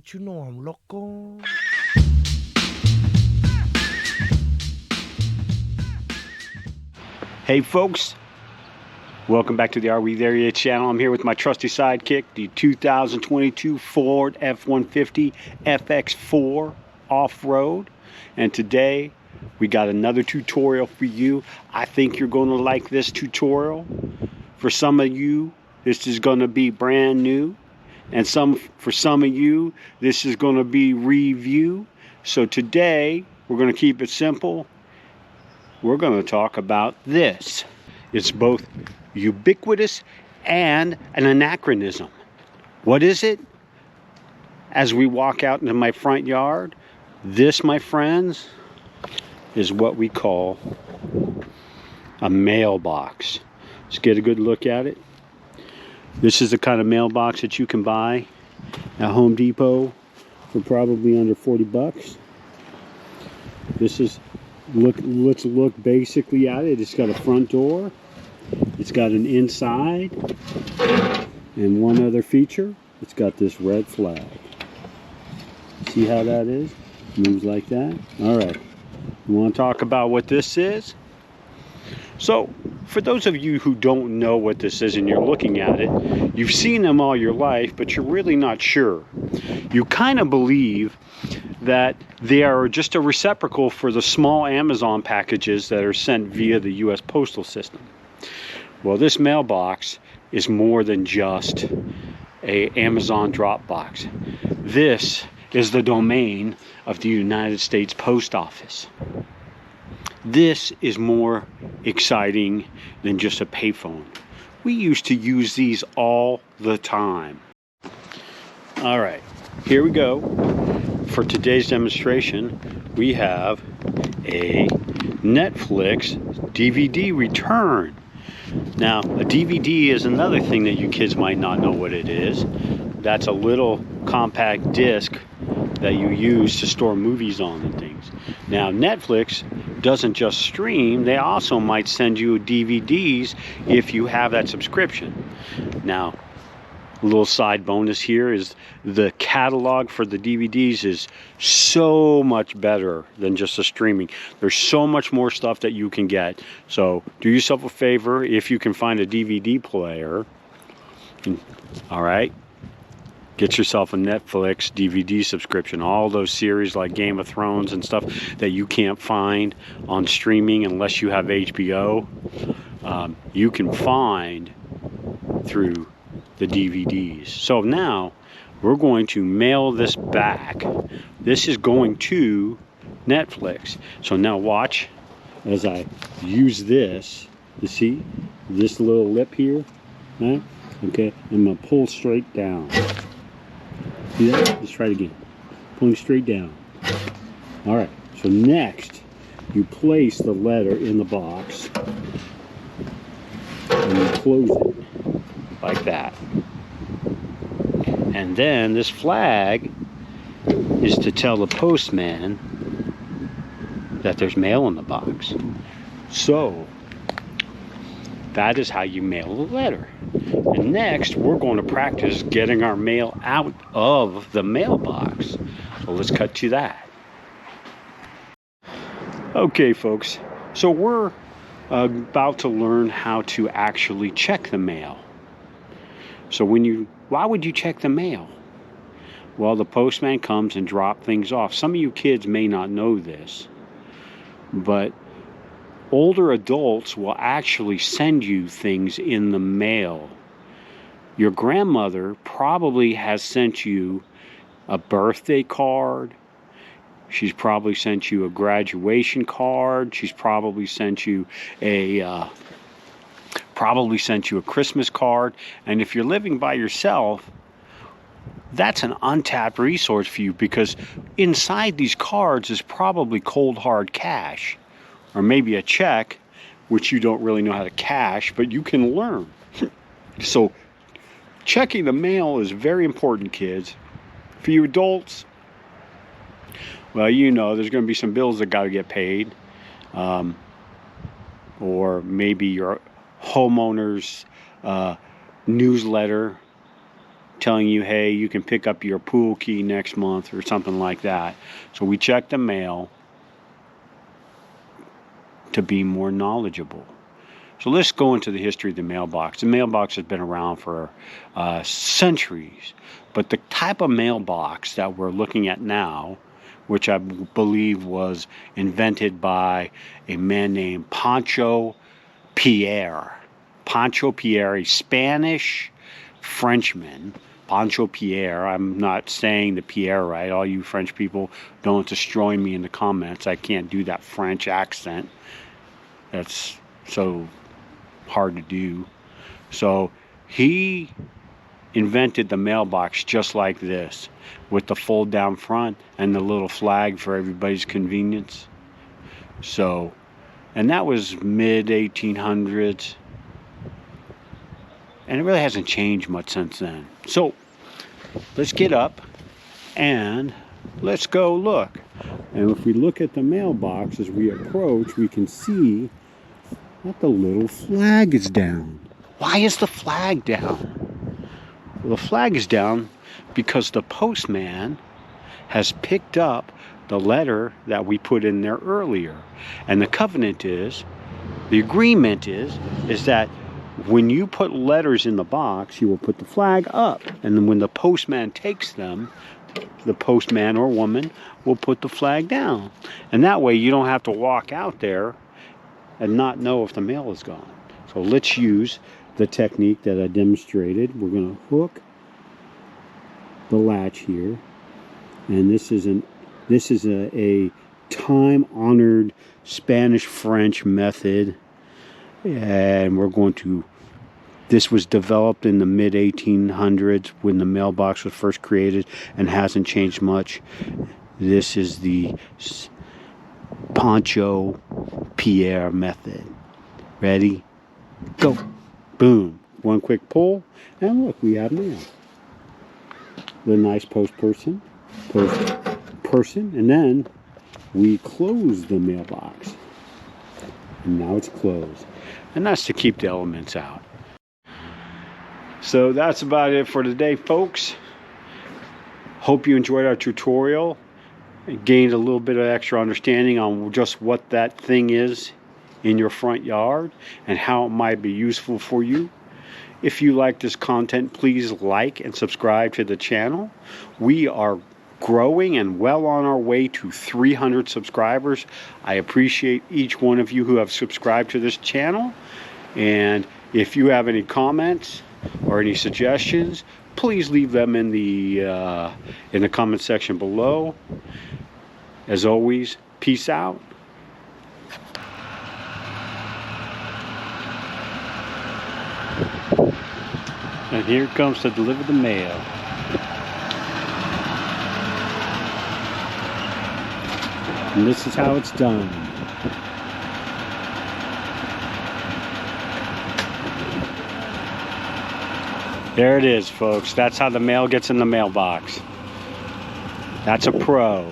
But you know I'm loco. Hey folks, welcome back to the Are We There Yet channel. I'm here with my trusty sidekick, the 2022 Ford F-150 FX4 Off-Road. And today we got another tutorial for you. I think you're going to like this tutorial. For some of you, this is going to be brand new. And for some of you, this is going to be review. So today, we're going to keep it simple. We're going to talk about this. It's both ubiquitous and an anachronism. What is it? As we walk out into my front yard, this, my friends, is what we call a mailbox. Let's get a good look at it. This is the kind of mailbox that you can buy at Home Depot for probably under 40 bucks. This is let's look basically at it. It's got a front door. It's got an inside. And one other feature, it's got this red flag. See how that is? Moves like that. All right. You want to talk about what this is? So, for those of you who don't know what this is and you're looking at it, you've seen them all your life, but you're really not sure. You kind of believe that they are just a receptacle for the small Amazon packages that are sent via the U.S. postal system. Well, this mailbox is more than just a Amazon drop box. This is the domain of the United States Post Office. This is more exciting than just a payphone. We used to use these all the time. All right, here we go. For today's demonstration, we have a Netflix DVD return. Now, a DVD is another thing that you kids might not know what it is. That's a little compact disc that you use to store movies on and things. Now, Netflix doesn't just stream, they also might send you DVDs if you have that subscription. Now, a little side bonus here is the catalog for the DVDs is so much better than just the streaming. There's so much more stuff that you can get. So do yourself a favor if you can find a DVD player. All right. Get yourself a Netflix DVD subscription. All those series like Game of Thrones and stuff that you can't find on streaming unless you have HBO, you can find through the DVDs. So now we're going to mail this back. This is going to Netflix. So now watch as I use this. You see this little lip here? Right? Okay, I'm going to pull straight down. See that? Let's try it again. Pulling straight down. All right, so next you place the letter in the box and you close it like that. And then this flag is to tell the postman that there's mail in the box. So that is how you mail a letter. And next, we're going to practice getting our mail out of the mailbox. So let's cut to that. Okay, folks. So we're about to learn how to actually check the mail. So why would you check the mail? Well, the postman comes and drops things off. Some of you kids may not know this, but older adults will actually send you things in the mail. Your grandmother probably has sent you a birthday card. She's probably sent you a graduation card. She's probably sent you a Christmas card. And if you're living by yourself, that's an untapped resource for you because inside these cards is probably cold hard cash or maybe a check, which you don't really know how to cash, but you can learn. So checking the mail is very important, kids. For you adults, well, you know, there's going to be some bills that got to get paid. Or maybe your homeowner's newsletter telling you, hey, you can pick up your pool key next month or something like that. So we check the mail to be more knowledgeable. So let's go into the history of the mailbox. The mailbox has been around for centuries, but the type of mailbox that we're looking at now, which I believe was invented by a man named Pancho Pierre. Pancho Pierre, a Spanish Frenchman. Pancho Pierre, I'm not saying the Pierre right. All you French people, don't destroy me in the comments. I can't do that French accent. That's so hard to do. So he invented the mailbox just like this, with the fold down front and the little flag for everybody's convenience. So, and that was mid 1800s. And it really hasn't changed much since then. So let's get up and let's go look. And if we look at the mailbox as we approach, we can see that the little flag is down. Why is the flag down? Well, the flag is down because the postman has picked up the letter that we put in there earlier. And the agreement is that when you put letters in the box, you will put the flag up. And then when the postman takes them, the postman or woman will put the flag down. And that way you don't have to walk out there and not know if the mail is gone. So let's use the technique that I demonstrated. We're going to hook the latch here. And this is a time-honored Spanish-French method. And we're going to, this was developed in the mid 1800s when the mailbox was first created and hasn't changed much. This is the Pancho Pierre method. Ready? Go. Boom. One quick pull, and look, we have mail. The nice person, and then we close the mailbox. And now it's closed. And that's to keep the elements out. So that's about it for today, folks. Hope you enjoyed our tutorial and gained a little bit of extra understanding on just what that thing is in your front yard and how it might be useful for you. If you like this content, please like and subscribe to the channel. We are growing and well on our way to 300 subscribers. I appreciate each one of you who have subscribed to this channel. And if you have any comments or any suggestions, please leave them in the comment section below. As always, peace out. And here it comes to deliver the mail. And this is how it's done. There it is, folks. That's how the mail gets in the mailbox. That's a pro.